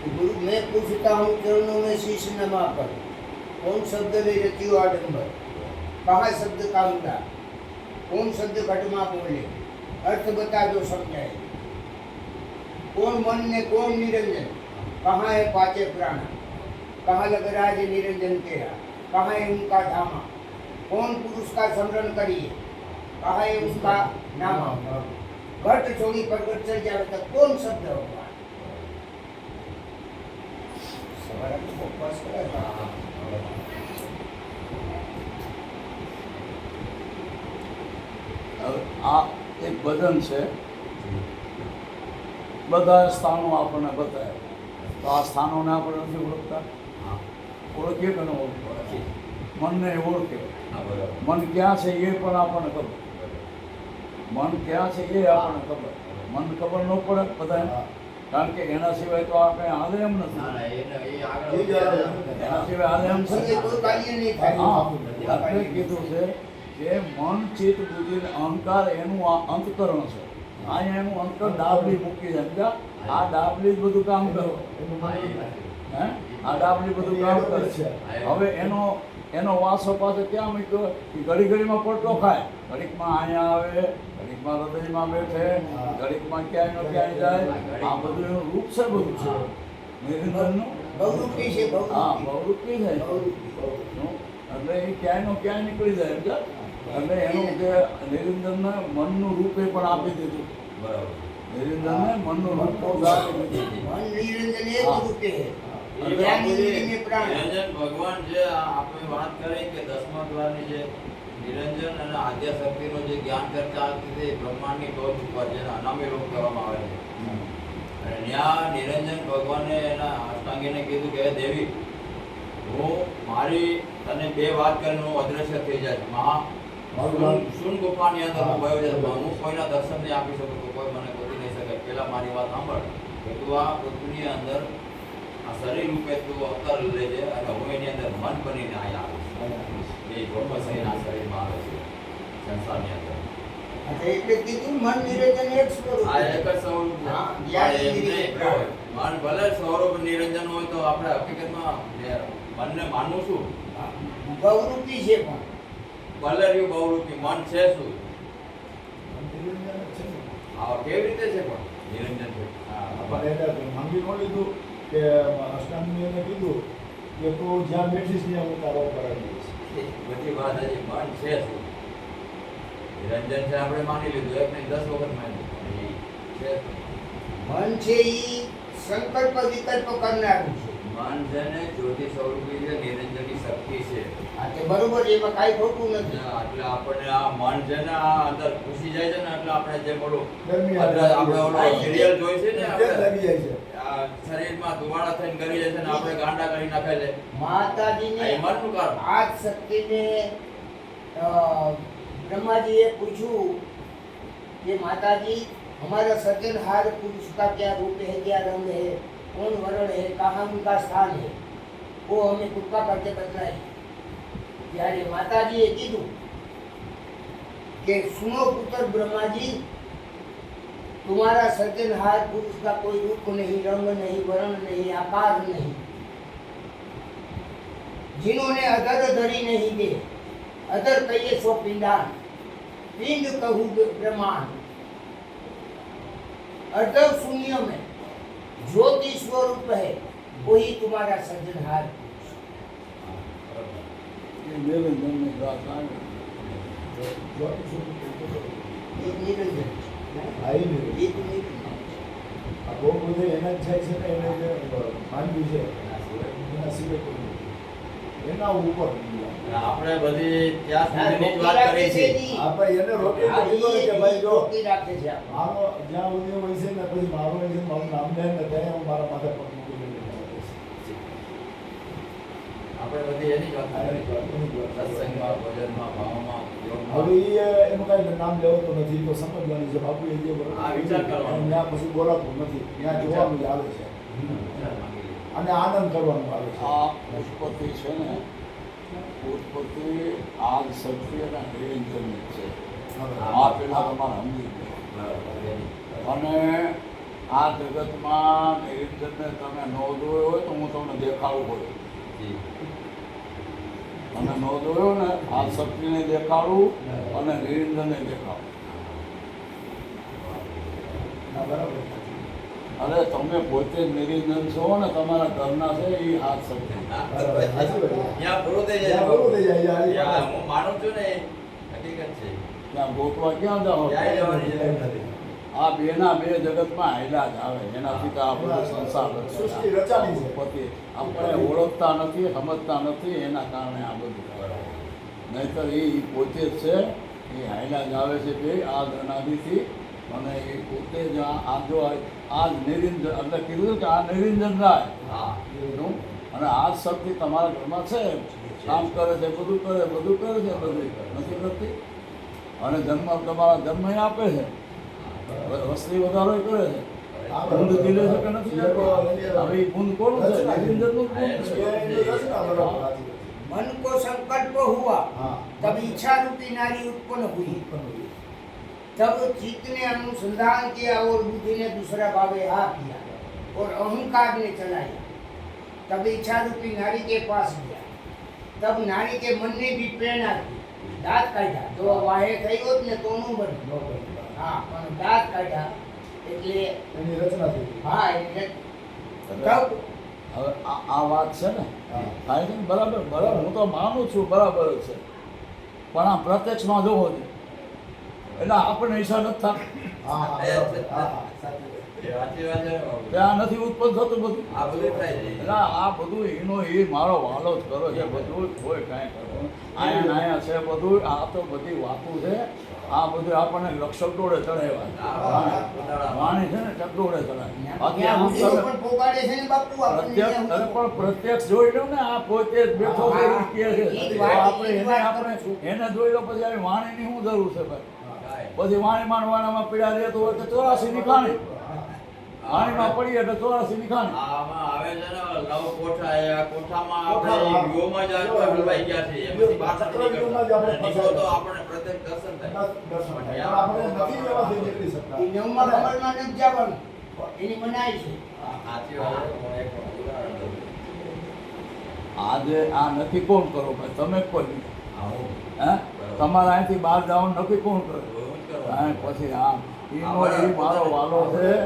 गुरु मैं पूछता हूँ चरणों में शीश नमा कर, कौन शब्द ले रखियो आडंबर, कहाँ शब्द का उड़ा, कौन शब्द घटमा बोले, अर्थ बता दो समझाए, कौन मन ने कौन निरंजन, कहाँ है पांचे प्राण, कहाँ लग रहा है निरंजन तेरा, कहाँ है उनका धामा, कौन पुरुष का स्मरण करिए, कहाँ है उसका नामा, घट छोड़ी प्रगट चल जाए तक कौन शब्द होगा। આ એક ભજન છે, બધા સ્થાનો આપણને બતાવે, તો આ સ્થાનોને આપણે નથી ઓળખતા, ઓળખીએ કે ન ઓળખીએ, મનને ઓળખે, મન ક્યાં છે એ પણ આપણને ખબર, મન ક્યાં છે એ આપણને ખબર, મન ખબર ન પડે બધાને, કારણ કે એના સિવાય તો આ કંઈ હાલે એમ નથી, એના સિવાય હાલે એમ છે. આપણે કીધું છે કે મન ચિત્ત બુદ્ધિ અહંકાર એનું આ અંતકરણ છે, અહીંયા એનું અંતકરણ ડાબલી મૂકી છે, આ ડાબલી જ બધું કામ કરે, હે આ ડાબલી બધું કામ કરે છે. હવે એનો વાસો પાસે ક્યાં મૂક્યો, ઘડી ઘડીમાં પડતો ખાય, ઘડીકમાં અહીંયા આવે, ઘડીકમાં હૃદયમાં બેઠે, ઘડીકમાં ક્યાંય નો ક્યાંય જાય, આ બધું એનું રૂપ છે, બધું છે નિરંજનનું, બહુરૂપી છે, હા બહુરૂપી છે, એટલે એ ક્યાંય નો ક્યાંય નીકળી જાય એમ છે. એટલે એનું જે નિરંજનને મનનું રૂપ એ પણ આપી દીધું, નિરંજનને મનનું રૂપ પણ આપી દીધું. મન નિરંજન એક રૂપે નિરંજન ભગવાન જે આપણે વાત કરી કે 10મા દ્વારની જે નિરંજન અને આદ્ય શક્તિનો જે જ્ઞાન કરતા તે બ્રહ્માંડની ટોચ ઉપર જેને અનામી રૂપ કરવામાં આવે છે, અને ત્યાં નિરંજન ભગવાને એના અષ્ટાંગીને કીધું કે દેવી, હું મારી તને બે વાત કરીને હું અદ્રશ્ય થઈ જાય, શૂન ગુફાની અંદર હું ભયો જાય, હું કોઈના દર્શન નહીં આપી શકું, તો કોઈ મને ગોતી નહીં શકે. પેલા મારી વાત સાંભળ કે તું આ પૃથ્વીની અંદર આ શરીર રૂપે તું અવતાર લેજે, અને હું એની અંદર મન બનીને અહીંયા આવીશ, એ ચોક્કસ આ શરીરમાં આવે છે સંસારની અંદર. એટલે કીધું મન નિરંજન એક સ્વરૂપ, આ એક જ સ્વરૂપ છે. મન ભલે સ્વરૂપ નિરંજન હોય તો આપણે હકીકતમાં મનને માનવું શું, બહુરૂપી છે, પણ ભલે રહ્યું બહુરૂપી, મન છે શું, આ કેવી રીતે છે પણ નિરંજન છે. માંગી ન લીધું કે અષ્ટાંગીને કીધું કે તું જ્યાં બેઠીશ ત્યાં હું તારો કરાવી દઈશ, બધી વાત હજી મન છે શું, નિરંજન છે આપણે માની લીધું, એક નહીં 10 વખત માની લીધું છે. મન છે ઈ સંકલ્પ વિકલ્પ કરનારું છે, મન છે ને જ્યોતિ સ્વરૂપી છે, નિરંજનની શક્તિ છે. આ તે બરોબર, એમાં કાંઈ ખોટું નથી. એટલે આપણને આ મન છે ને આ અંદર ઘૂસી જાય છે ને, એટલે આપણે જે બોલું દરમિયાન આપણે ઓલો સિરિયલ જોઈ છે ને, લાગી જાય છે. આ શરીરમાં ધુવાડા થઈને કરી જાય છે ને, આપણે ગાંડા કરી નાખે છે, માતાજીને આ મનનું કારણ. આ શક્તિને ब्रह्माजी ये पूछू कि माताजी हमारा सृजनहार पुरुष का क्या रूप है, क्या रंग है, कौन वर्ण है, कहाँ उनका स्थान है, वो हमें कृपा करके बतलाए. ત્યારે માતાજીએ કીધું कि सुनो पुत्र ब्रह्मा जी, तुम्हारा सृजनहार पुरुष का कोई रूप नहीं, रंग नहीं, वर्ण नहीं, आकार नहीं. जिन्होंने अधर धरी नहीं दे, अधर कहिए सो पिंडान, पिंड कहूँ ब्रह्मांड. अधर शून्य में ज्योति स्वरूप है, वही तुम्हारा सृजनहार. નિરંજનની વાત આવે, એક નિરંજન આવી નહીં. એક નિરંજન. આ બહુ બધું એના જ થાય છે ને, એને જે માનવી છે એના સિવાય કોઈ નહીં. એના ઉપર આપણે બધી ત્યાં સુધીની જ વાત કરી છે. આપણે એને રોકી દીધો કે ભાઈ જો રોકી રાખે છે આપણે. મારો જ્યાં સુધી હોય છે ને, પછી મારું હોય છે, મારું નામ લે ને ત્યારે હું મારા માથે પગ મૂકી દઉં. આપણે બધી એની જ વાત કરી છે. સત્સંગમાં, ભજનમાં, ભાવમાં, હવે યોગમાં. એનું કાંઈ નામ લેવાતું નથી, તો સમજવાની છે. બાપુ એ જે હા, વિચાર કરવાનો. ત્યાં પછી બોલાતું નથી, ત્યાં જોવાનું જ આવે છે અને આનંદ કરવાનું આવે છે. આ ઉત્પત્તિ છે ને, ઉત્પત્તિ આગ શક્તિ અને નિરંજનની છે. આ પેલા તમારે સમજી ગયા. અને આ જગતમાં નિરંજનને તમે ન જોયો હોય તો હું તમને દેખાડું પડે. જી તમે ન જોયો ને આ શક્તિને દેખાડું અને નિરંજનને દેખાડું. હા, બરાબર. અરે તમે પોતે જ નિરંજન છો ને તમારા ઘરના છે એ આ શક્તિ. બરાબર. સાચી વાત છે. ત્યાં પૂરું થઈ જાય ત્યાં પૂરું થઈ જાય. ત્યાં હું માનું છું ને એ હકીકત છે ત્યાં ગોતવા ક્યાં જાઓ? ક્યાંય જવાની જરૂર નથી. આ બેના બે જગતમાં હાલ્યા જ આવે. એનાથી તો આ બધું સંસાર રચાય. સૃષ્ટિ રચાણી છે. પોતે આપણે ઓળખતા નથી, સમજતા નથી, એના કારણે આ બધું કરે. નહીંતર એ પોતે જ છે, એ હાલ્યા જ આવે છે બે આ અનાદિથી. અને એ પોતે જ આ જો આ જ નિરંજન એટલે કીધું કે આ નિરંજન રાય. હા શું? અને આ જ શક્તિ તમારા ઘરમાં છે, કામ કરે છે, બધું કરે છે, બધું નથી કરતી. અને જન્મ તમારા જન્મ આપે છે, વસ્તી વધારો કરે છે, હા, ગુંદ બરાબર. દિલે છે કે નથી લેતો? હવે એ ગુંદ કોનું છે? નિરંજનનું જ ગુંદ છે. એની રચના બરાબર. સાચી વાત. मन को संकल्प हुआ हाँ। तब इच्छा रूपी नारी उत्पन्न हुई। तब चित्त ने अनुसंधान किया और बुद्धि ने दूसरा भावे हाँ किया और अहंकार ने चलाया। तब इच्छा रूपी नारी के पास गया। तब नारी के मन ने भी प्रेरणा की, दांत काढ़्या। जो वाहे થઈ હોત ને તો નું બને. ન બને. હા, પણ દાંત કાઢ્યા એટલે એની રચના થઈ ગઈ. હા એટલે તબ હવે આ વાત છે ને હા. થાય છે ને બરાબર બરાબર, હું તો માનું છું બરાબર જ છે. પણ આ પ્રત્યક્ષમાં જોવો છે એટલે આપણને ઈચ્છા નથી થતી. હા, હા, બરાબર. હા, હા, સાચી વાત. એ સાચી વાત છે ત્યાં નથી ઉત્પન્ન થતું બધું. આ બધું થાય છે એટલે આ બધું એનો એ મારો વાલો જ કરો છે. બધું કોઈ કાંઈ કરો આયા ને આયા છે બધું. આ તો બધી વાતો છે. આ બધું આપણને ચકડોળે ચડાવ્યા. વાણી છે ને ચકડોળે ચડાવી. બાકી ત્યાં આમ બુદ્ધિઓ તમે પણ પોકાડે છે ને બાપુ આપણને પ્રત્યક્ષ ત્યાં અરે પણ પ્રત્યક્ષ જોઈ લો ને આ પોતે જ બેઠો છે એ કહે છે. એ જ તો વાત, આપણે એ જ એને વાત આપણે કરું છું. એને જોઈ લો પછી આવી વાણીની શું જરૂર છે ભાઈ? કાંઈ. પછી વાણી માનવાનામાં પીડા રહેતો હોય તો 84 ની ખાણી. વાણીમાં પડી એટલે 84 ની ખાણી. આમાં આવે છે ને લવ કોઠા એ આ કોઠામાં કોઠામાં, આપણે યોમાં જ આપણે હલવાઈ ગયા છે એમાંથી બહાર નથી ચક્રવ્યૂહમાં જ આપણે નીકળતા. નીકળો તો આપણે પ્રત્યક્ષ દર્શન થાય દર્શન થાય. પણ આપણે નથી એમાંથી નીકળી શકતા. એ નવમા કમળમાં નથી જવાનું. એની મનાઈ છે. સાચી વાત છે. હું એક ઉદાહરણ દઉં છું. આજે આ નક્કી કોણ કરો ભાઈ? તમે કોઈ હા, હું હે તમારા અહીંથી બહાર જવાનું નક્કી કોણ કરે? હું જ કરું. હા, પછી આ ઈનો એ મારો વાલો છે.